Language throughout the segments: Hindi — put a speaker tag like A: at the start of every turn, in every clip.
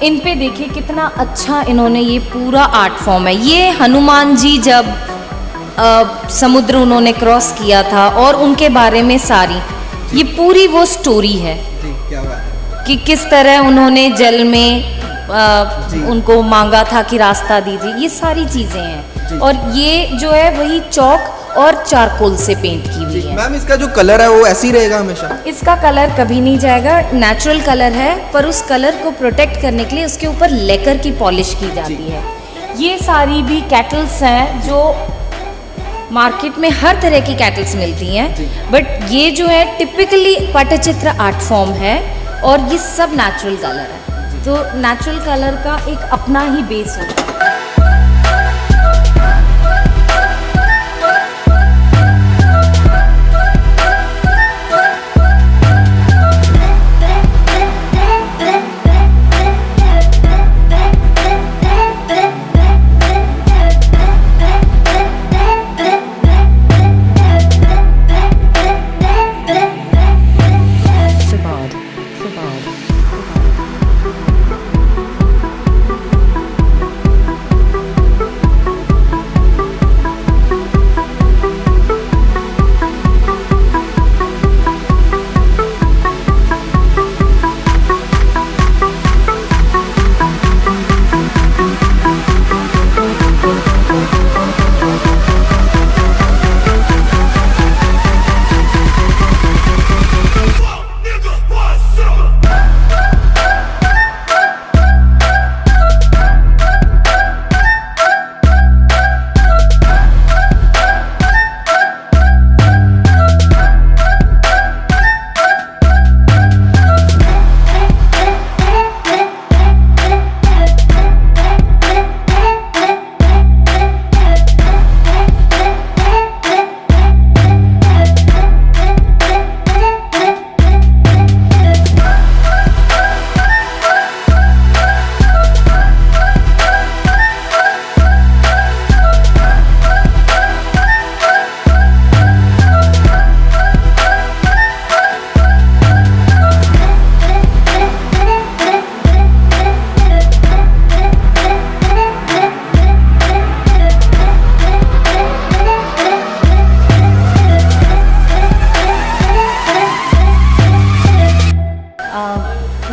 A: इन पे देखिए कितना अच्छा इन्होंने ये पूरा आर्ट फॉर्म है। ये हनुमान जी जब समुद्र उन्होंने क्रॉस किया था और उनके बारे में सारी ये पूरी वो स्टोरी है
B: जी, क्या बात है।
A: कि किस तरह उन्होंने जल में उनको मांगा था कि रास्ता दीजिए, ये सारी चीज़ें हैं। और ये जो है वही चौक और चारकोल से पेंट की हुई है।
B: मैम इसका जो कलर है वो ऐसे ही रहेगा हमेशा?
A: इसका कलर कभी नहीं जाएगा, नेचुरल कलर है, पर उस कलर को प्रोटेक्ट करने के लिए उसके ऊपर लेकर की पॉलिश की जाती है। ये सारी भी कैटल्स हैं जो मार्केट में हर तरह की कैटल्स मिलती हैं, बट ये जो है टिपिकली पटचित्र आर्ट फॉर्म है और ये सब नेचुरल कलर है। तो नेचुरल कलर का एक अपना ही बेस होता है।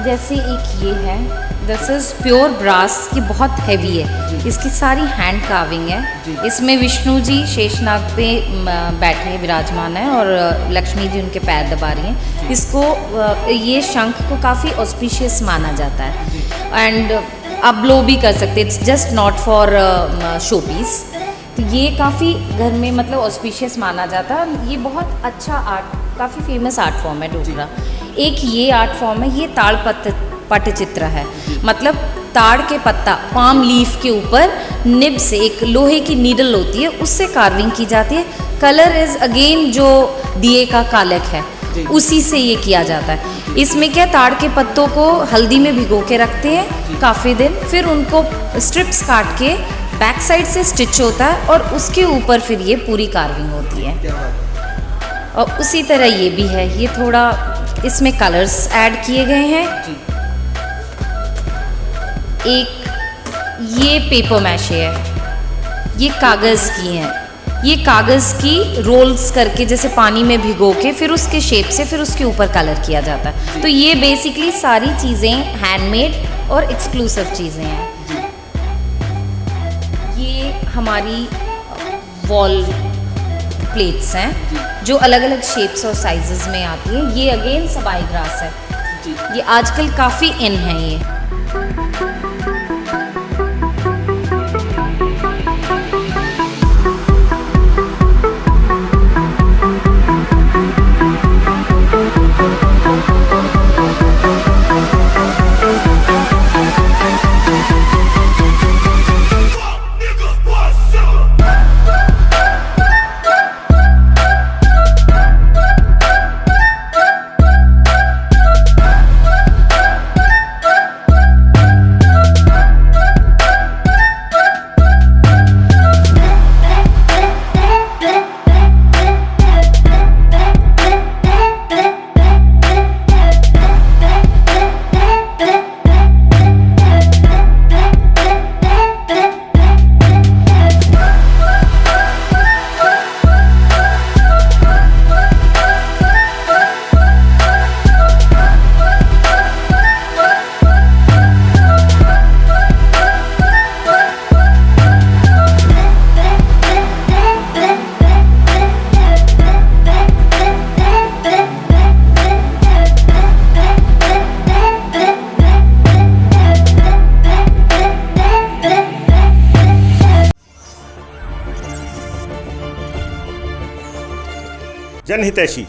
A: जैसे एक ये है, दिस इज़ प्योर ब्रास, ये बहुत हैवी है, इसकी सारी हैंड कार्विंग है। इसमें विष्णु जी शेषनाग पे बैठे हैं, विराजमान है, और लक्ष्मी जी उनके पैर दबा रही हैं। इसको ये शंख को काफ़ी ऑस्पिशियस माना जाता है एंड आप ब्लो भी कर सकते, it's just not for show piece. तो ये काफ़ी घर में मतलब ऑस्पिशियस माना जाता है। ये बहुत अच्छा आर्ट, काफ़ी फेमस आर्ट फॉर्म है डोगरा। एक ये आर्ट फॉर्म है, ये ताड़ पटचित्र है, मतलब ताड़ के पत्ता, पाम लीफ के ऊपर निब से एक लोहे की नीडल होती है, उससे कार्विंग की जाती है। कलर इज़ अगेन जो दिए का कालक है उसी से ये किया जाता है। इसमें क्या, ताड़ के पत्तों को हल्दी में भिगो के रखते हैं काफ़ी दिन, फिर उनको स्ट्रिप्स काट के बैक साइड से स्टिच होता है और उसके ऊपर फिर ये पूरी कार्विंग होती है। और उसी तरह ये भी है, ये थोड़ा इसमें कलर्स ऐड किए गए हैं। एक ये पेपर मैशे है, ये कागज़ की हैं, ये कागज़ की रोल्स करके जैसे पानी में भिगो के फिर उसके शेप से फिर उसके ऊपर कलर किया जाता है। तो ये बेसिकली सारी चीज़ें हैंडमेड और एक्सक्लूसिव चीज़ें हैं। ये हमारी वॉल प्लेट्स हैं जो अलग अलग शेप्स और साइजेस में आती हैं। ये अगेन सबाई ग्रास है, ये आजकल काफ़ी इन है ये।
C: जनहितैषी,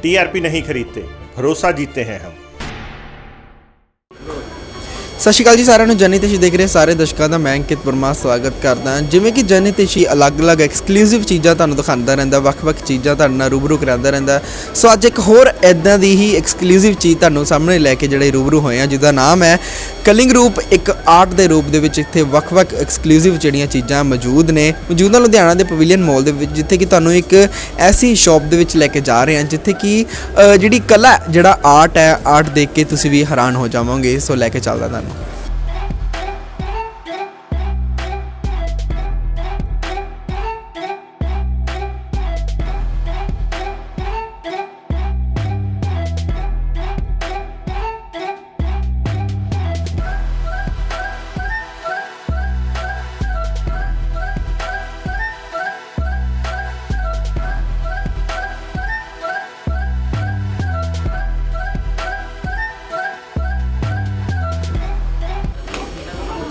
C: टीआरपी नहीं खरीदते, भरोसा जीतते हैं हम।
B: ਸਤਿ ਸ਼੍ਰੀ ਅਕਾਲ ਜੀ ਸਾਰਿਆਂ ਨੂੰ। ਜਨਹਿਤੈਸ਼ੀ ਦੇਖ ਰਹੇ ਸਾਰੇ ਦਰਸ਼ਕਾਂ ਦਾ ਮੈਂ ਅੰਕਿਤ ਵਰਮਾ ਸਵਾਗਤ ਕਰਦਾ ਹਾਂ। ਜਿਵੇਂ ਕਿ ਜਨਹਿਤੈਸ਼ੀ ਅਲੱਗ-ਅਲੱਗ ਐਕਸਕਲੂਸਿਵ ਚੀਜ਼ਾਂ ਤੁਹਾਨੂੰ ਦਿਖਾਉਂਦਾ ਰਹਿੰਦਾ, ਵੱਖ-ਵੱਖ ਚੀਜ਼ਾਂ ਤੁਹਾਡੇ ਨਾਲ ਰੂਬਰੂ ਕਰਾਉਂਦਾ ਰਹਿੰਦਾ। ਸੋ ਅੱਜ ਇੱਕ ਹੋਰ ਇੱਦਾਂ ਦੀ ਹੀ ਐਕਸਕਲੂਸਿਵ ਚੀਜ਼ ਤੁਹਾਨੂੰ ਸਾਹਮਣੇ ਲੈ ਕੇ ਜਿਹੜੇ ਰੂਬਰੂ ਹੋਏ ਆ, ਜਿਹਦਾ ਨਾਮ ਹੈ ਕਲਿੰਗ ਰੂਪ। ਇੱਕ ਆਰਟ ਦੇ ਰੂਪ ਦੇ ਵਿੱਚ ਇੱਥੇ ਵੱਖ-ਵੱਖ ਐਕਸਕਲੂਸਿਵ ਜਿਹੜੀਆਂ ਚੀਜ਼ਾਂ ਮੌਜੂਦ ਨੇ। ਮੌਜੂਦਾ ਲੁਧਿਆਣਾ ਦੇ ਪਵੇਲੀਅਨ ਮਾਲ ਦੇ ਵਿੱਚ, ਜਿੱਥੇ ਕਿ ਤੁਹਾਨੂੰ ਇੱਕ ਐਸੀ ਸ਼ਾਪ ਦੇ ਵਿੱਚ ਲੈ ਕੇ ਜਾ ਰਹੇ ਹਾਂ ਜਿੱਥੇ ਕਿ ਜਿਹੜੀ ਕਲਾ, ਜਿਹੜਾ ਆਰਟ ਹੈ, ਆਰਟ ਦੇਖ ਕੇ ਤੁਸੀਂ ਵੀ ਹੈਰਾਨ ਹੋ ਜਾਵੋਗੇ। ਸੋ ਲੈ ਕੇ ਚੱਲਦਾ ਤੁਹਾਨੂੰ।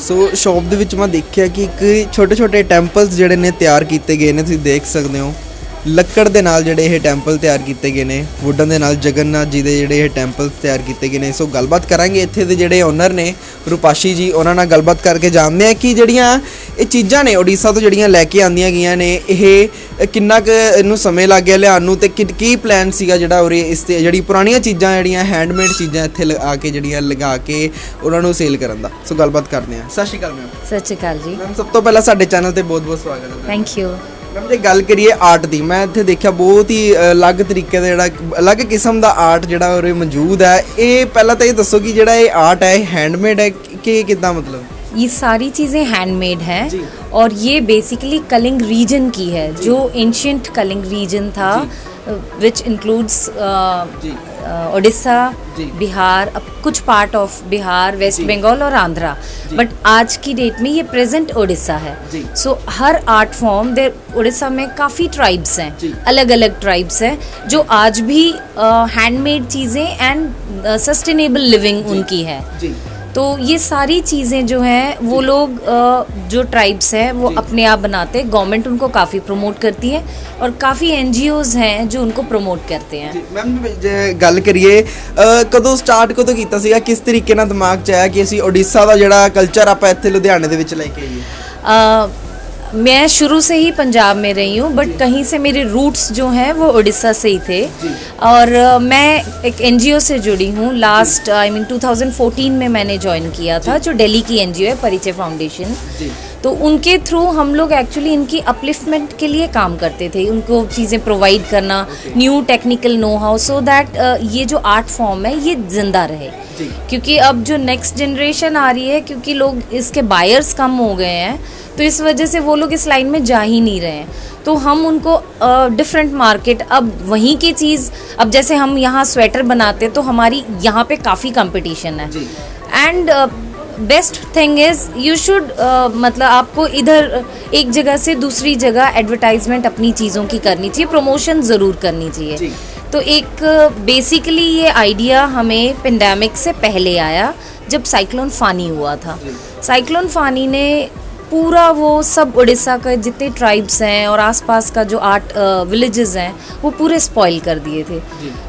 B: ਸੋ ਸ਼ਾਪ ਦੇ ਵਿੱਚ ਮੈਂ ਦੇਖਿਆ ਕਿ ਇੱਕ ਛੋਟੇ ਛੋਟੇ ਟੈਂਪਲਸ ਜਿਹੜੇ ਨੇ ਤਿਆਰ ਕੀਤੇ ਗਏ ਨੇ। ਤੁਸੀਂ ਦੇਖ ਸਕਦੇ ਹੋ ਲੱਕੜ ਦੇ ਨਾਲ ਜਿਹੜੇ ਇਹ ਟੈਂਪਲ ਤਿਆਰ ਕੀਤੇ ਗਏ ਨੇ, ਵੁੱਡਨ ਦੇ ਨਾਲ ਜਗਨਨਾਥ ਜੀ ਦੇ ਜਿਹੜੇ ਇਹ ਟੈਂਪਲਸ ਤਿਆਰ ਕੀਤੇ ਗਏ ਨੇ। ਸੋ ਗੱਲਬਾਤ ਕਰਾਂਗੇ ਇੱਥੇ ਦੇ ਜਿਹੜੇ ਓਨਰ ਨੇ ਰੂਪਾਸ਼ੀ ਜੀ, ਉਹਨਾਂ ਨਾਲ ਗੱਲਬਾਤ ਕਰਕੇ ਜਾਣਦੇ ਹਾਂ ਕਿ ਜਿਹੜੀਆਂ ਇਹ ਚੀਜ਼ਾਂ ਨੇ ਉੜੀਸਾ ਤੋਂ ਜਿਹੜੀਆਂ ਲੈ ਕੇ ਆਉਂਦੀਆਂ ਗਈਆਂ ਨੇ, ਇਹ ਕਿੰਨਾ ਕੁ ਇਹਨੂੰ ਸਮੇਂ ਲੱਗ ਗਿਆ ਲਿਆਉਣ ਨੂੰ, ਤੇ ਕੀ ਪਲਾਨ ਸੀਗਾ ਜਿਹੜਾ ਉਰੇ ਇਸ 'ਤੇ ਜਿਹੜੀ ਪੁਰਾਣੀਆਂ ਚੀਜ਼ਾਂ, ਜਿਹੜੀਆਂ ਹੈਂਡਮੇਡ ਚੀਜ਼ਾਂ ਇੱਥੇ ਆ ਕੇ ਜਿਹੜੀਆਂ ਲਗਾ ਕੇ ਉਹਨਾਂ ਨੂੰ ਸੇਲ ਕਰਨ ਦਾ। ਸੋ ਗੱਲਬਾਤ ਕਰਦੇ ਹਾਂ। ਸਤਿ ਸ਼੍ਰੀ ਅਕਾਲ ਮੈਮ।
A: ਸਤਿ ਸ਼੍ਰੀ ਅਕਾਲ ਜੀ
B: ਮੈਮ, ਸਭ ਤੋਂ ਪਹਿਲਾਂ ਸਾਡੇ ਚੈਨਲ ਤੇ ਬਹੁਤ ਬਹੁਤ ਸਵਾਗਤ ਹੈ।
A: Thank you.
B: ਮੈਮ ਜੇ ਗੱਲ ਕਰੀਏ ਆਰਟ ਦੀ, ਮੈਂ ਇੱਥੇ ਦੇਖਿਆ ਬਹੁਤ ਹੀ ਅਲੱਗ ਤਰੀਕੇ ਦਾ, ਜਿਹੜਾ ਅਲੱਗ ਕਿਸਮ ਦਾ ਆਰਟ ਜਿਹੜਾ ਉਰੇ ਮੌਜੂਦ ਹੈ। ਇਹ ਪਹਿਲਾਂ ਤਾਂ ਇਹ ਦੱਸੋ ਕਿ ਜਿਹੜਾ ਇਹ ਆਰਟ ਹੈ, ਇਹ ਹੈਂਡਮੇਡ ਹੈ ਕਿ ਕਿੱਦਾਂ? मतलब
A: ये सारी चीज़ें हैंडमेड हैं
B: जी।
A: और ये बेसिकली कलिंग रीजन की है, जो एंशियंट कलिंग रीजन था, विच इंक्लूड्स
B: जी।
A: उड़ीसा,
B: जी।
A: बिहार, अब कुछ पार्ट ऑफ बिहार, वेस्ट
B: जी।
A: बंगाल और आंध्रा, बट आज की डेट में ये प्रेजेंट उड़ीसा है।
B: जी।
A: सो हर आर्ट फॉर्म देर उड़ीसा में काफ़ी ट्राइब्स हैं,
B: जी।
A: अलग अलग ट्राइब्स हैं जो आज भी हैंडमेड चीज़ें एंड सस्टेनेबल लिविंग उनकी है।
B: जी।
A: तो ये सारी चीज़ें जो हैं वो लोग जो ट्राइब्स हैं वो अपने आप बनाते हैं। गवर्नमेंट उनको काफ़ी प्रमोट करती है और काफ़ी NGOs हैं जो उनको प्रमोट करते हैं।
B: ਮੈਮ ਜੇ ਗੱਲ ਕਰੀਏ ਕਦੋਂ ਸਟਾਰਟ ਕਦੋਂ ਕੀਤਾ ਸੀਗਾ, ਕਿਸ ਤਰੀਕੇ ਨਾਲ ਦਿਮਾਗ 'ਚ ਆਇਆ ਕਿ ਅਸੀਂ ਉੜੀਸਾ ਦਾ ਜਿਹੜਾ ਕਲਚਰ ਆਪਾਂ ਇੱਥੇ ਲੁਧਿਆਣੇ ਦੇ ਵਿੱਚ ਲੈ ਕੇ ਆਈਏ?
A: मैं शुरू से ही पंजाब में रही हूँ, बट कहीं से मेरे रूट्स जो हैं वो उड़ीसा से ही थे। और मैं एक NGO से जुड़ी हूँ। लास्ट 2014 में मैंने ज्वाइन किया था, जो दिल्ली की NGO है, परिचय फाउंडेशन। तो उनके थ्रू हम लोग एक्चुअली इनकी अपलिफ्टमेंट के लिए काम करते थे, उनको चीज़ें प्रोवाइड करना, new technical know how, so that ये जो आर्ट फॉर्म है ये जिंदा रहे। क्योंकि अब जो नेक्स्ट जनरेशन आ रही है, क्योंकि लोग इसके बायर्स कम हो गए हैं, तो इस वजह से वो लोग इस लाइन में जा ही नहीं रहे हैं। तो हम उनको डिफरेंट मार्केट, अब वहीं की चीज़, अब जैसे हम यहाँ स्वेटर बनाते हैं तो हमारी यहाँ पे काफ़ी कंपटीशन है। And best thing is you should, मतलब आपको इधर एक जगह से दूसरी जगह एडवर्टाइजमेंट अपनी चीज़ों की करनी चाहिए, प्रमोशन ज़रूर करनी चाहिए। तो एक बेसिकली ये आइडिया हमें पेंडेमिक से पहले आया, जब साइक्लोन फानी हुआ था। साइक्लोन फानी ने पूरा वो सब उड़ीसा के जितने ट्राइब्स हैं और आसपास का जो आर्ट विलेजेस हैं वो पूरे स्पॉइल कर दिए थे।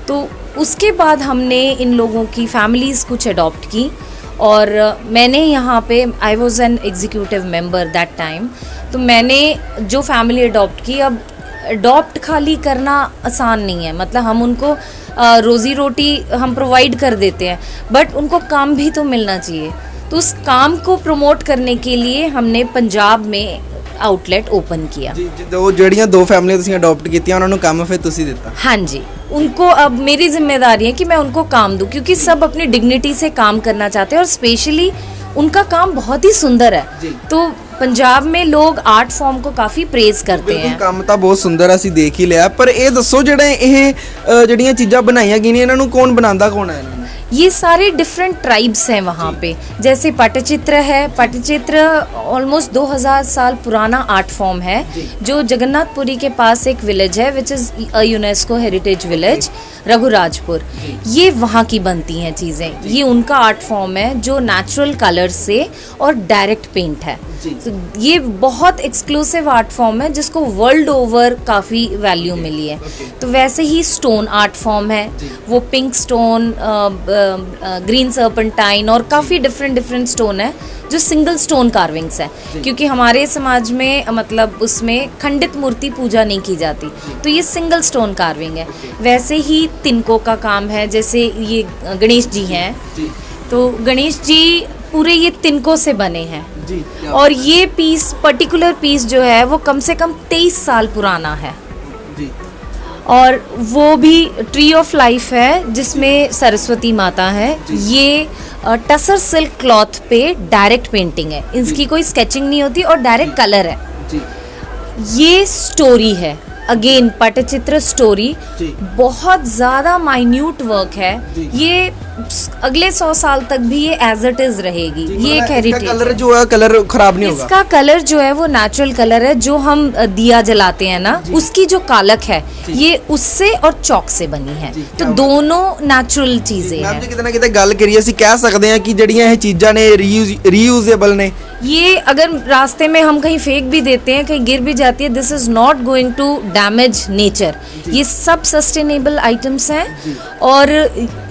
A: तो उसके बाद हमने इन लोगों की फैमिलीज़ कुछ अडॉप्ट की, और मैंने यहाँ पे, I was an executive member that time, तो मैंने जो फैमिली अडॉप्ट की, अब अडॉप्ट खाली करना आसान नहीं है, मतलब हम उनको रोज़ी रोटी हम प्रोवाइड कर देते हैं, बट उनको काम भी तो मिलना चाहिए। तो उस काम को प्रमोट करने के लिए हमने पंजाब में आउटलेट ओपन किया।
B: जी, जो ਜਿਹੜੀਆਂ ਦੋ ਫੈਮਲੀਆਂ ਤੁਸੀਂ ਅਡਾਪਟ ਕੀਤੀਆਂ ਉਹਨਾਂ ਨੂੰ ਕੰਮ ਫਿਰ ਤੁਸੀਂ ਦਿੱਤਾ?
A: हाँ जी, उनको अब मेरी जिम्मेदारी है कि मैं उनको काम दूं, क्योंकि सब अपनी डिग्निटी से काम करना चाहते हैं और स्पेशली उनका काम बहुत ही सुंदर है। तो पंजाब में लोग आर्ट फॉर्म को काफ़ी प्रेज करते हैं।
B: ਕੰਮ ਤਾਂ ਬਹੁਤ ਸੁੰਦਰ ਆ, ਅਸੀਂ ਦੇਖ ਹੀ ਲਿਆ, ਪਰ ਇਹ ਦੱਸੋ ਜਿਹੜੇ ਇਹ ਜਿਹੜੀਆਂ ਚੀਜ਼ਾਂ ਬਣਾਈਆਂ ਗਈਆਂ ਇਹਨਾਂ ਨੂੰ ਕੌਣ ਬਣਾਉਂਦਾ, ਕੌਣ ਹੈ ਇਹਨਾਂ ਨੂੰ?
A: ये सारे डिफरेंट ट्राइब्स हैं वहाँ पे। जैसे पटचित्र है, पटचित्र ऑलमोस्ट 2000 साल पुराना आर्ट फॉर्म है, जो जगन्नाथपुरी के पास एक विलेज है which is a UNESCO heritage village, Raghurajpur. ये वहाँ की बनती हैं चीज़ें, ये उनका आर्ट फॉर्म है जो नेचुरल कलर से और डायरेक्ट पेंट है। तो ये बहुत एक्सक्लूसिव आर्ट फॉर्म है जिसको वर्ल्ड ओवर काफ़ी वैल्यू मिली है। तो वैसे ही स्टोन आर्ट फॉर्म है, वो पिंक स्टोन, ग्रीन सर्पेंटाइन और काफ़ी डिफरेंट स्टोन है जो सिंगल स्टोन कार्विंग्स है, क्योंकि हमारे समाज में मतलब उसमें खंडित मूर्ति पूजा नहीं की जाती, तो ये सिंगल स्टोन कार्विंग है। वैसे ही तिनकों का काम है, जैसे ये गणेश जी हैं, तो गणेश जी पूरे ये तिनकों से बने हैं। और ये पीस, पर्टिकुलर पीस जो है वो कम से कम 23 साल पुराना है। और वो भी ट्री ऑफ लाइफ है जिसमें सरस्वती माता है। ये टसर सिल्क क्लॉथ पे डायरेक्ट पेंटिंग है, इसकी कोई स्केचिंग नहीं होती और डायरेक्ट कलर है। ये स्टोरी है, अगेन पटचित्र स्टोरी, बहुत ज़्यादा माइन्यूट वर्क है। ये अगले 100 साल तक भी ये एज इट इज रहेगी। ये एक हेरिटेज।
B: कलर जो है, कलर खराब नहीं होगा।
A: इसका कलर जो है वो नेचुरल कलर है, जो हम दिया जलाते हैं ना, उसकी जो कालक है ये उससे और चौक से बनी है। तो दोनों नेचुरल चीजें हैं।
B: कितना कितना गल करिए ਅਸੀਂ ਕਹਿ ਸਕਦੇ ਹਾਂ कि ਜਿਹੜੀਆਂ ਇਹ ਚੀਜ਼ਾਂ ਨੇ रीयूजेबल ने।
A: ये अगर रास्ते में हम कहीं फेंक भी देते हैं, कहीं गिर भी जाती है, this is not going to damage nature. ये सब सस्टेनेबल आइटम्स हैं और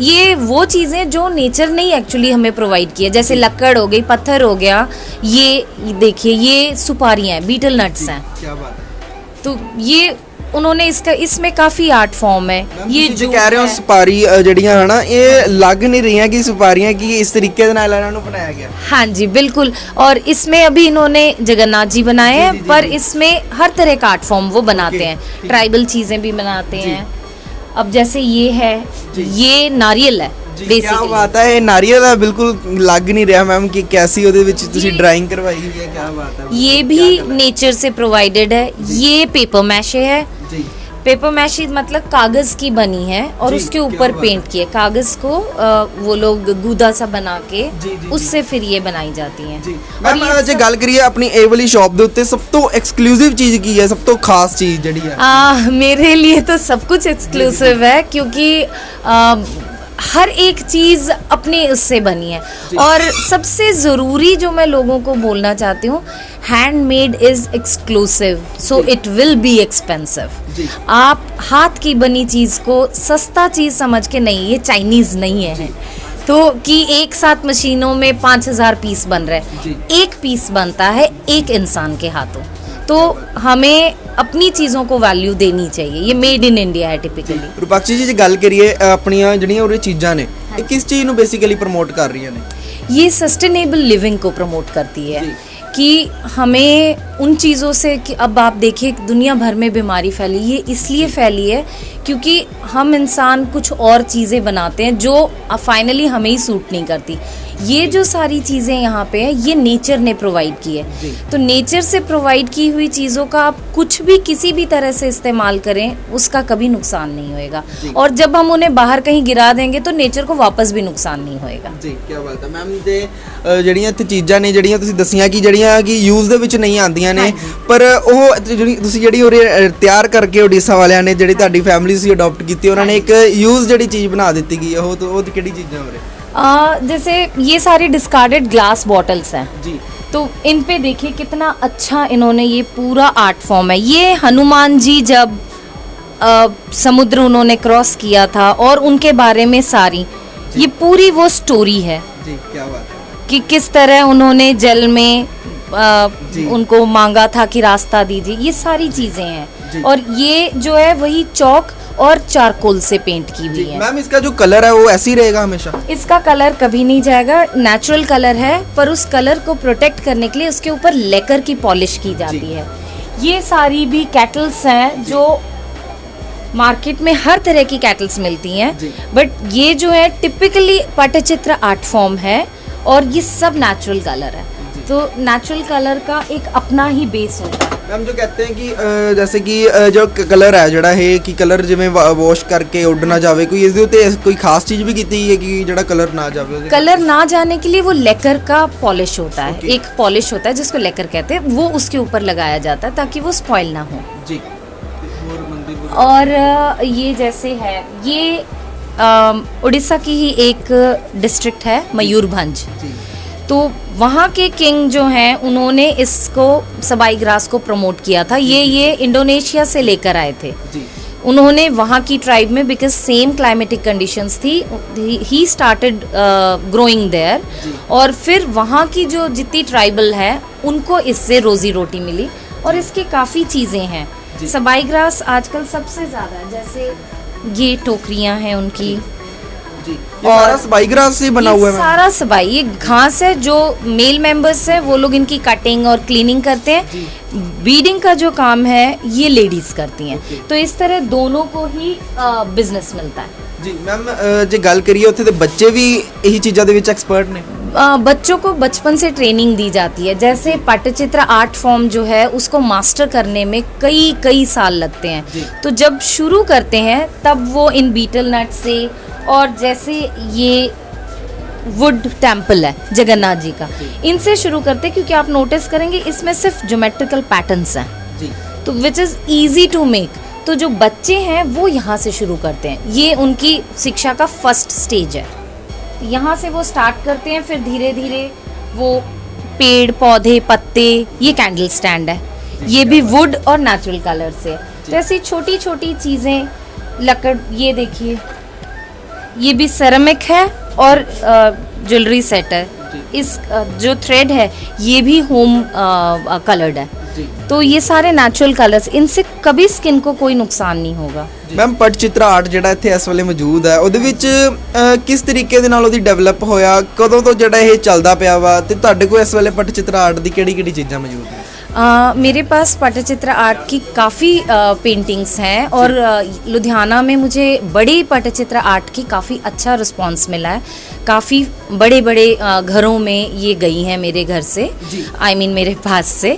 A: ये वो चीज़ें जो नेचर ने एक्चुअली हमें प्रोवाइड किया, जैसे लकड़ हो गई, पत्थर हो गया, ये देखिए ये सुपारियाँ हैं, बीटल नट्स हैं।
B: क्या बात है।
A: तो ये उन्होंने इसका, इसमें काफ़ी आर्ट फॉर्म है। ये
B: जो कह रहे हो सुपारी ਜਿਹੜੀਆਂ है ना, ये लग नहीं रही हैं कि सुपारियां की इस तरीके ਦੇ ਨਾਲ ਇਹਨਾਂ ਨੂੰ बनाया गया।
A: हाँ जी बिल्कुल। और इसमें अभी इन्होंने जगन्नाथ जी बनाए हैं, पर इसमें हर तरह का आर्ट फॉर्म वो बनाते हैं, ट्राइबल चीज़ें भी बनाते हैं। अब जैसे ये है, ये नारियल है
B: क्या बात है, ये नारियल है, बिल्कुल लग नहीं रहा मैम कि कैसी ਉਹਦੇ ਵਿੱਚ ਤੁਸੀਂ ड्राइंग करवाई है। क्या बात है।
A: ये भी नेचर से प्रोवाइडेड है। ये पेपर मैशे है। पेपर मैशी मतलब कागज़ की बनी है और उसके ऊपर पेंट किए कागज़ को वो लोग गूदा सा बना के उससे फिर ये बनाई जाती हैं।
B: मैम जे गल करिए अपनी ए वाली शॉप दे उत्ते सब तो एक्सक्लूसिव चीज़ की है, सब तो खास चीज़ जड़ी है?
A: मेरे लिए तो सब कुछ एक्सक्लूसिव है, क्योंकि हर एक चीज़ अपने उससे बनी है। और सबसे ज़रूरी जो मैं लोगों को बोलना चाहती हूँ, handmade is exclusive, so it will be expensive. आप हाथ की बनी चीज़ को सस्ता चीज़ समझ के नहीं, ये चाइनीज़ नहीं है तो कि एक साथ मशीनों में 5000 पीस बन रहे हैं, एक पीस बनता है एक इंसान के हाथों। तो हमें अपनी चीज़ों को वैल्यू देनी चाहिए। ये मेड इन इंडिया है टिपिकली।
B: रुपाक्षी जी गल करिए अपनियां जड़ियां और चीज़ां ने किस चीज़ ਨੂੰ बेसिकली प्रमोट कर रही हैं?
A: ये सस्टेनेबल लिविंग को प्रमोट करती है। कि हमें उन चीज़ों से, कि अब आप देखिए दुनिया भर में बीमारी फैली, ये इसलिए फैली है क्योंकि हम इंसान कुछ और चीज़ें बनाते हैं जो फाइनली हमें ही सूट नहीं करती। ये जो सारी चीज़ें यहाँ पे है ये नेचर ने प्रोवाइड की है। तो नेचर से प्रोवाइड की हुई चीज़ों का आप कुछ भी किसी भी तरह से इस्तेमाल करें उसका कभी नुकसान नहीं होएगा, और जब हम उन्हें बाहर कहीं गिरा देंगे तो नेचर को वापस भी नुकसान नहीं होएगा।
B: ਜੀ ਕੀ ਬਾਤ ਹੈ ਮੈਮ। ਤੇ ਜਿਹੜੀਆਂ ਇੱਥੇ ਚੀਜ਼ਾਂ ਨੇ ਜਿਹੜੀਆਂ ਤੁਸੀਂ ਦੱਸੀਆਂ ਕਿ ਜਿਹੜੀਆਂ ਕਿ ਯੂਜ਼ ਦੇ ਵਿੱਚ ਨਹੀਂ ਆਉਂਦੀਆਂ ਨੇ, ਪਰ ਉਹ ਜਿਹੜੀ ਤੁਸੀਂ ਜਿਹੜੀ ਉਰੇ ਤਿਆਰ ਕਰਕੇ ਓਡੀਸ਼ਾ ਵਾਲਿਆਂ ਨੇ ਜਿਹੜੀ ਤੁਹਾਡੀ ਫੈਮਿਲੀ ਸੀ ਅਡਾਪਟ ਕੀਤੀ, ਉਹਨਾਂ ਨੇ ਇੱਕ ਯੂਜ਼ ਜਿਹੜੀ ਚੀਜ਼ ਬਣਾ ਦਿੱਤੀ ਗਈ, ਉਹ ਕਿਹੜੀ ਚੀਜ਼ਾਂ ਉਰੇ?
A: जैसे ये सारे डिस्कार्डेड ग्लास बॉटल्स हैं
B: जी,
A: तो इन पे देखिए कितना अच्छा इन्होंने ये पूरा आर्ट फॉर्म है। ये हनुमान जी जब समुद्र उन्होंने क्रॉस किया था और उनके बारे में सारी ये पूरी वो स्टोरी है
B: जी, क्या बात है
A: कि किस तरह उन्होंने जल में
B: जी।
A: उनको मांगा था कि रास्ता दीजिए, ये सारी चीज़ें
B: जी।
A: हैं। और ये जो है वही चौक और चारकोल से पेंट की हुई है।
B: मैम इसका जो कलर है वो ऐसे ही रहेगा हमेशा?
A: इसका कलर कभी नहीं जाएगा, नेचुरल कलर है, पर उस कलर को प्रोटेक्ट करने के लिए उसके ऊपर लेकर की पॉलिश की जाती है। ये सारी भी कैटल्स हैं जो मार्केट में हर तरह की कैटल्स मिलती हैं, बट ये जो है टिपिकली पटचित्र आर्ट फॉर्म है और ये सब नेचुरल कलर है। तो नेचुरल कलर का एक अपना ही बेस होता है।
B: मैम जो कहते हैं कि जैसे कि जो कलर है ਜਿਹੜਾ ਹੈ ਕਿ ਕਲਰ ਜਿਵੇਂ ਵਾਸ਼ ਕਰਕੇ ਉੱਡ ਨਾ ਜਾਵੇ, ਕੋਈ ਇਸ ਦੇ ਉੱਤੇ ਕੋਈ ਖਾਸ ਚੀਜ਼ ਵੀ ਕੀਤੀ ਹੈ कि ਜਿਹੜਾ ਕਲਰ ਨਾ ਜਾਵੇ ਉਹਦੇ?
A: कलर ना जाने के लिए वो लेकर का पॉलिश होता है, एक पॉलिश होता है जिसको लेकर कहते हैं, वो उसके ऊपर लगाया जाता है ताकि वो स्पॉइल ना हो
B: जी।
A: और ये जैसे है ये उड़ीसा की ही एक डिस्ट्रिक्ट है मयूरभंज, तो वहाँ के किंग जो हैं उन्होंने इसको सबाई ग्रास को प्रमोट किया था। ये इंडोनेशिया से लेकर आए थे
B: जी।
A: उन्होंने वहाँ की ट्राइब में, बिकॉज सेम क्लाइमेटिक कंडीशंस थी, ही स्टार्टेड ग्रोइंग देयर, और फिर वहाँ की जो जितनी ट्राइबल है उनको इससे रोजी रोटी मिली। और इसके काफ़ी चीज़ें हैं। सबाई ग्रास आजकल सबसे ज़्यादा, जैसे ये टोकरियाँ हैं उनकी,
B: जी, ये सारा सबाई ग्रास से बना हुआ है मैम?
A: सारा सबाई, ये घास है, जो मेल मेंबर्स हैं वो लोग इनकी कटिंग और क्लीनिंग करते हैं। ब्रीडिंग का जो काम है ये लेडीज करती हैं। तो इस तरह दोनों को ही बिजनेस मिलता है।
B: जी मैम, जे गल करिए उत्थे ते बच्चे भी यही चीज़ों ਦੇ ਵਿੱਚ एक्सपर्ट ने?
A: बच्चों को बचपन से ट्रेनिंग दी जाती है। जैसे पटचित्र आर्ट फॉर्म जो है उसको मास्टर करने में कई साल लगते हैं। तो जब शुरू करते हैं तब वो इन बीटल नट से, और जैसे ये वुड टेम्पल है जगन्नाथ जी का, इनसे शुरू करते हैं, क्योंकि आप नोटिस करेंगे इसमें सिर्फ ज्योमेट्रिकल पैटर्न्स हैं
B: जी,
A: तो which is easy to make. तो जो बच्चे हैं वो यहाँ से शुरू करते हैं, ये उनकी शिक्षा का फर्स्ट स्टेज है। यहाँ से वो स्टार्ट करते हैं, फिर धीरे धीरे वो पेड़ पौधे पत्ते, ये कैंडल स्टैंड है, ये भी वुड और नेचुरल कलर से। तो ऐसी छोटी छोटी चीज़ें, लकड़, ये देखिए ये भी सेरेमिक है और ज्वेलरी सेट है। इस जो थ्रेड है ये भी होम कलर्ड है। तो ये सारे नेचुरल कलर्स, इनसे कभी स्किन को कोई नुकसान नहीं होगा।
B: मैम पटचित्र आर्ट ਜਿਹੜਾ ਇੱਥੇ ਇਸ ਵੇਲੇ ਮੌਜੂਦ ਹੈ ਉਹਦੇ ਵਿੱਚ ਕਿਸ ਤਰੀਕੇ ਦੇ ਨਾਲ ਉਹਦੀ ਡਿਵੈਲਪ ਹੋਇਆ, ਕਦੋਂ ਤੋਂ ਜਿਹੜਾ ਇਹ ਚੱਲਦਾ ਪਿਆ ਵਾ, ਤੇ ਤੁਹਾਡੇ ਕੋਲ ਇਸ ਵੇਲੇ ਪਟਚਿत्र ਆर्ट ਦੀ ਕਿਹੜੀ ਚੀਜ਼ਾਂ ਮੌਜੂਦ ਨੇ?
A: मेरे पास पटचित्र आर्ट की काफ़ी पेंटिंग्स हैं, और लुधियाना में मुझे बड़े पटचित्र आर्ट की काफ़ी अच्छा रिस्पांस मिला है। काफ़ी बड़े बड़े घरों में ये गई हैं मेरे घर से, I mean मेरे पास से।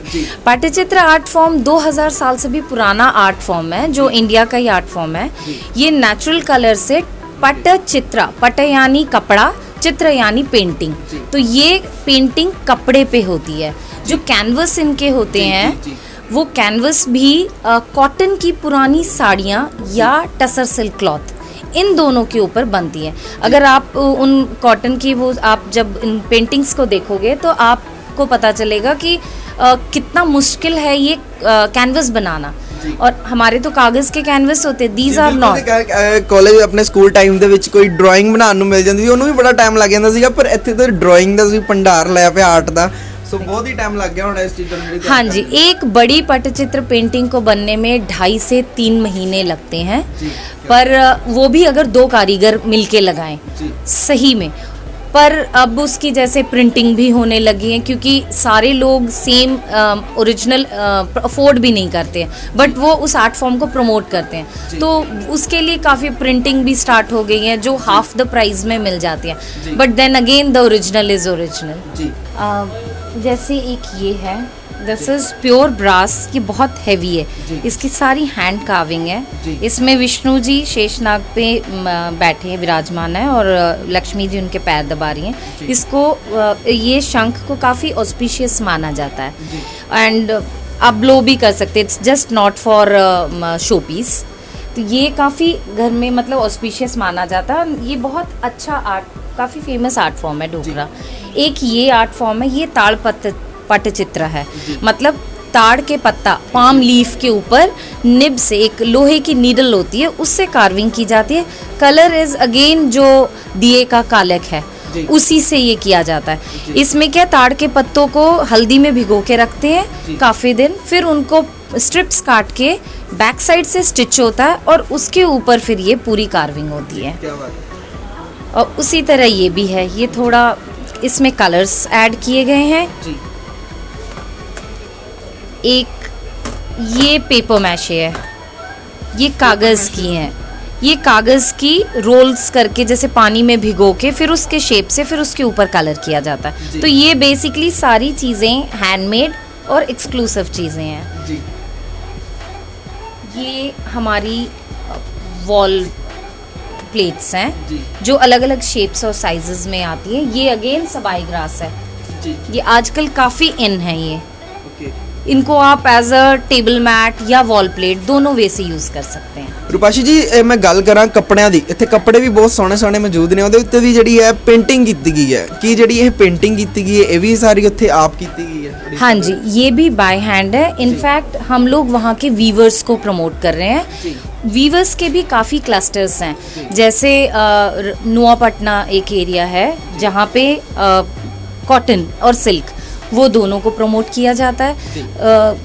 A: पटचित्र आर्ट फॉर्म 2000 साल से भी पुराना आर्ट फॉर्म है, जो इंडिया का ही आर्ट फॉर्म है। ये नेचुरल कलर से पटचित्र, पट यानी कपड़ा, चित्र यानी पेंटिंग, तो ये पेंटिंग कपड़े पे होती है। जो कैनवस इनके होते हैं वो कैनवस भी कॉटन की पुरानी साड़ियाँ या टसर सिल्क क्लॉथ, इन दोनों के ऊपर बनती है। अगर आप उन कॉटन की वो आप जब इन पेंटिंग्स को देखोगे तो आपको पता चलेगा कि कितना मुश्किल है ये कैनवस बनाना। और हमारे तो कागज़ के कैनवस होते, दीज आर नॉट।
B: ਕਾਲਜ ਆਪਣੇ ਸਕੂਲ ਟਾਈਮ ਦੇ ਵਿੱਚ ਕੋਈ ਡਰਾਇੰਗ ਬਣਾਉਣ ਨੂੰ ਮਿਲ ਜਾਂਦੀ ਸੀ, ਉਹਨੂੰ ਵੀ ਬੜਾ ਟਾਈਮ ਲੱਗ ਜਾਂਦਾ ਸੀਗਾ, ਪਰ ਇੱਥੇ ਤਾਂ ਡਰਾਇੰਗ ਦਾ ਵੀ ਭੰਡਾਰ ਲਿਆ ਪਿਆ ਆਰਟ ਦਾ, सो बहुत ही टाइम लग गया होना इस चीज़ में।
A: हाँ जी, एक बड़ी पटचित्र पेंटिंग को बनने में 2.5 से 3 महीने लगते हैं, पर वो भी अगर 2 कारीगर मिलके लगाएं सही में। पर अब उसकी जैसे प्रिंटिंग भी होने लगी है, क्योंकि सारे लोग सेम ओरिजिनल अफोर्ड भी नहीं करते हैं, बट वो उस आर्ट फॉर्म को प्रमोट करते हैं, तो उसके लिए काफ़ी प्रिंटिंग भी स्टार्ट हो गई है जो हाफ द प्राइस में मिल जाती है, but then again the original is original. जैसे एक ये है, दिस इज प्योर ब्रास, ये बहुत हैवी है, इसकी सारी हैंड कार्विंग है, इसमें विष्णु जी शेषनाग पे बैठे हैं, विराजमान है, और लक्ष्मी जी उनके पैर दबा रही हैं। इसको ये शंख को काफ़ी ऑस्पिशियस माना जाता है, एंड आप ब्लो भी कर सकते, it's just not for show piece, तो ये काफ़ी घर में मतलब ऑस्पिशियस माना जाता है। ये बहुत अच्छा आर्ट, काफ़ी फेमस आर्ट फॉर्म है डोकरा। एक ये आर्ट फॉर्म है, ये ताड़ पट्टचित्र है, मतलब ताड़ के पत्ता, पाम लीफ के ऊपर निब से एक लोहे की नीडल होती है, उससे कार्विंग की जाती है। कलर इज अगेन जो दिए का कालक है उसी से ये किया जाता है। इसमें क्या, ताड़ के पत्तों को हल्दी में भिगो के रखते हैं काफ़ी दिन, फिर उनको स्ट्रिप्स काट के बैक साइड से स्टिच होता है, और उसके ऊपर फिर ये पूरी कार्विंग होती है। और उसी तरह ये भी है, ये थोड़ा इसमें कलर्स ऐड किए गए हैं। एक ये पेपर मैशे है, ये कागज़ की हैं, ये कागज़ की रोल्स करके जैसे पानी में भिगो के फिर उसके शेप से फिर उसके ऊपर कलर किया जाता है। तो ये बेसिकली सारी चीज़ें हैंडमेड और एक्सक्लूसिव चीज़ें हैं। ये हमारी वॉल प्लेट्स हैं जो अलग अलग शेप्स और साइजेस में आती हैं। ये अगेन सबाई ग्रास है, ये आजकल काफ़ी इन है ये। इनको आप एज अ टेबल मैट या वॉल प्लेट दोनों वे से यूज़ कर सकते हैं।
B: ਰੂਪਾਸ਼ੀ ਜੀ ਮੈਂ ਗੱਲ ਕਰਾਂ ਕੱਪੜਿਆਂ ਦੀ, ਇੱਥੇ ਕੱਪੜੇ ਵੀ ਬਹੁਤ ਸੋਹਣੇ ਸੋਹਣੇ ਮੌਜੂਦ ਨੇ, ਉਹਦੇ ਉੱਤੇ ਵੀ ਜਿਹੜੀ ਹੈ पेंटिंग ਕੀਤੀ ਗਈ ਹੈ। ਕੀ ਜਿਹੜੀ ਇਹ पेंटिंग ਕੀਤੀ ਗਈ ਹੈ ਇਹ ਵੀ ਸਾਰੀ ਉੱਥੇ ਆਪ ਕੀਤੀ गई है?
A: हाँ जी, ये भी बाय हैंड है। इनफैक्ट हम लोग वहाँ के वीवर्स को प्रमोट कर रहे हैं। वीवर्स के भी काफ़ी क्लस्टर्स हैं, जैसे नुआपटना एक एरिया है जहाँ पे कॉटन और सिल्क वो दोनों को प्रमोट किया जाता है।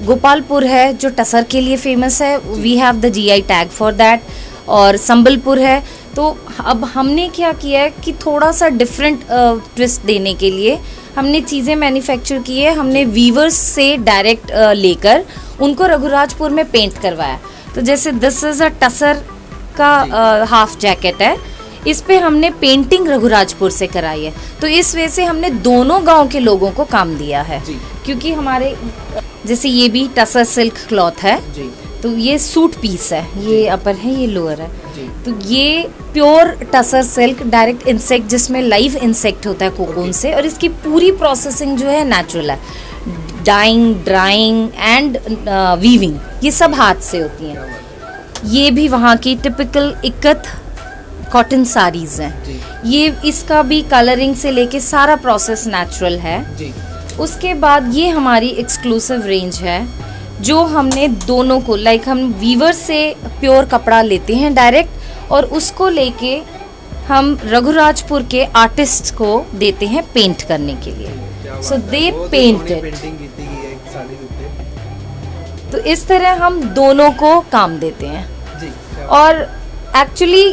A: गोपालपुर है जो टसर के लिए फेमस है, we have the GI tag for that. और संबलपुर है, तो अब हमने क्या किया है कि थोड़ा सा डिफरेंट ट्विस्ट देने के लिए हमने चीज़ें मैन्युफैक्चर की है। हमने वीवर्स से डायरेक्ट लेकर उनको रघुराजपुर में पेंट करवाया। तो जैसे दिस इज़ अ टसर का हाफ जैकेट है, इस पे हमने पेंटिंग रघुराजपुर से कराई है। तो इस वजह से हमने दोनों गांव के लोगों को काम दिया है, क्योंकि हमारे जैसे ये भी टसर सिल्क क्लॉथ है, तो ये सूट पीस है, ये अपर है, ये लोअर है। तो ये pure tussar silk direct insect, जिसमें लाइव इंसेक्ट होता है कोकून से, और इसकी पूरी प्रोसेसिंग जो है नेचुरल है। डाइंग, ड्राइंग एंड वीविंग ये सब हाथ से होती हैं। ये भी वहाँ की टिपिकल इक्कत कॉटन साड़ीज़ हैं। ये इसका भी कलरिंग से लेके सारा प्रोसेस नेचुरल है। उसके बाद ये हमारी एक्सक्लूसिव रेंज है जो हमने दोनों को हम वीवर से प्योर कपड़ा लेते हैं डायरेक्ट, और उसको लेके हम रघुराजपुर के आर्टिस्ट को देते हैं पेंट करने के लिए। सो दे पेंट इट। तो इस तरह हम दोनों को काम देते हैं। और एक्चुअली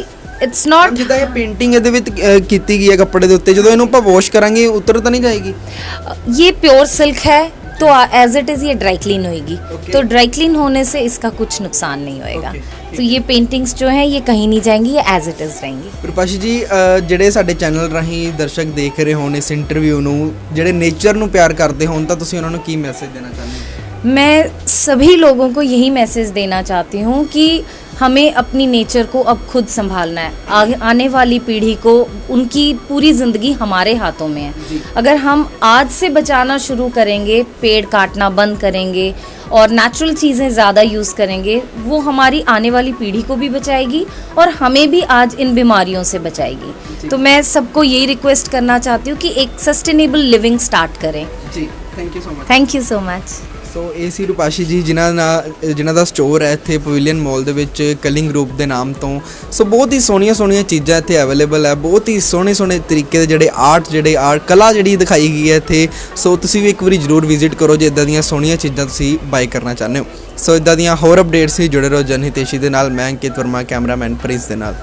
A: इट्स नॉट
B: ਜਿੱਦਾਂ ਇਹ पेंटिंग ਇਹਦੇ ਵਿੱਚ ਕੀਤੀ ਗਈ ਹੈ ਕੱਪੜੇ ਦੇ ਉੱਤੇ, ਜਦੋਂ ਇਹਨੂੰ ਆਪਾਂ ਵਾਸ਼ ਕਰਾਂਗੇ ਉਤਰ ਤਾਂ नहीं जाएगी?
A: ये प्योर सिल्क है, तो एज इट इज़ ये ड्राई क्लीन होएगी। तो ड्राई क्लीन होने से इसका कुछ नुकसान नहीं होएगा। तो ये पेंटिंग्स जो हैं ये कहीं नहीं जाएंगी, ये एज इट इज़ रहेंगी।
B: ਰੂਪਾਸ਼ੀ ਜੀ ਜਿਹੜੇ ਸਾਡੇ ਚੈਨਲ ਰਾਹੀਂ ਦਰਸ਼ਕ ਦੇਖ ਰਹੇ ਹੋਣ ਇਸ ਇੰਟਰਵਿਊ ਨੂੰ, ਜਿਹੜੇ ਨੇਚਰ ਨੂੰ ਪਿਆਰ ਕਰਦੇ ਹੋਣ, ਤਾਂ ਤੁਸੀਂ ਉਹਨਾਂ ਨੂੰ ਕੀ ਮੈਸੇਜ ਦੇਣਾ ਚਾਹੁੰਦੇ ਹੋ?
A: मैं सभी लोगों को यही मैसेज देना चाहती हूँ कि हमें अपनी नेचर को अब खुद संभालना है। आने वाली पीढ़ी को उनकी पूरी ज़िंदगी हमारे हाथों में है। अगर हम आज से बचाना शुरू करेंगे, पेड़ काटना बंद करेंगे और नेचुरल चीज़ें ज़्यादा यूज़ करेंगे, वो हमारी आने वाली पीढ़ी को भी बचाएगी और हमें भी आज इन बीमारियों से बचाएगी। तो मैं सबको यही रिक्वेस्ट करना चाहती हूँ कि एक सस्टेनेबल लिविंग स्टार्ट करें।
B: जी, thank you so much.
A: Thank you so much.
B: ਸੋ ਇਹ ਸੀ ਰੂਪਾਸ਼ੀ ਜੀ ਜਿਨ੍ਹਾਂ ਦਾ ਸਟੋਰ ਹੈ ਇੱਥੇ ਪਵੇਲੀਅਨ ਮਾਲ ਦੇ ਵਿੱਚ ਕਲਿੰਗ ਗਰੁੱਪ ਦੇ ਨਾਮ ਤੋਂ। ਸੋ ਬਹੁਤ ਹੀ ਸੋਹਣੀਆਂ ਚੀਜ਼ਾਂ ਇੱਥੇ ਅਵੇਲੇਬਲ ਹੈ, ਬਹੁਤ ਹੀ ਸੋਹਣੇ ਤਰੀਕੇ ਦੇ ਜਿਹੜੇ ਆਰਟ ਕਲਾ ਜਿਹੜੀ ਦਿਖਾਈ ਗਈ ਹੈ ਇੱਥੇ। ਸੋ ਤੁਸੀਂ ਵੀ ਇੱਕ ਵਾਰੀ ਜ਼ਰੂਰ ਵਿਜ਼ਿਟ ਕਰੋ ਜੇ ਇੱਦਾਂ ਦੀਆਂ ਸੋਹਣੀਆਂ ਚੀਜ਼ਾਂ ਤੁਸੀਂ ਬਾਈ ਕਰਨਾ ਚਾਹੁੰਦੇ ਹੋ। ਸੋ ਇੱਦਾਂ ਦੀਆਂ ਹੋਰ ਅਪਡੇਟਸ ਹੀ ਜੁੜੇ ਰਹੋ ਜਨ ਹਿਤੇਸ਼ੀ ਦੇ ਨਾਲ। ਮੈਂ ਅੰਕਿਤ ਵਰਮਾ, ਕੈਮਰਾਮੈਨ ਪ੍ਰਿੰਸ ਦੇ ਨਾਲ।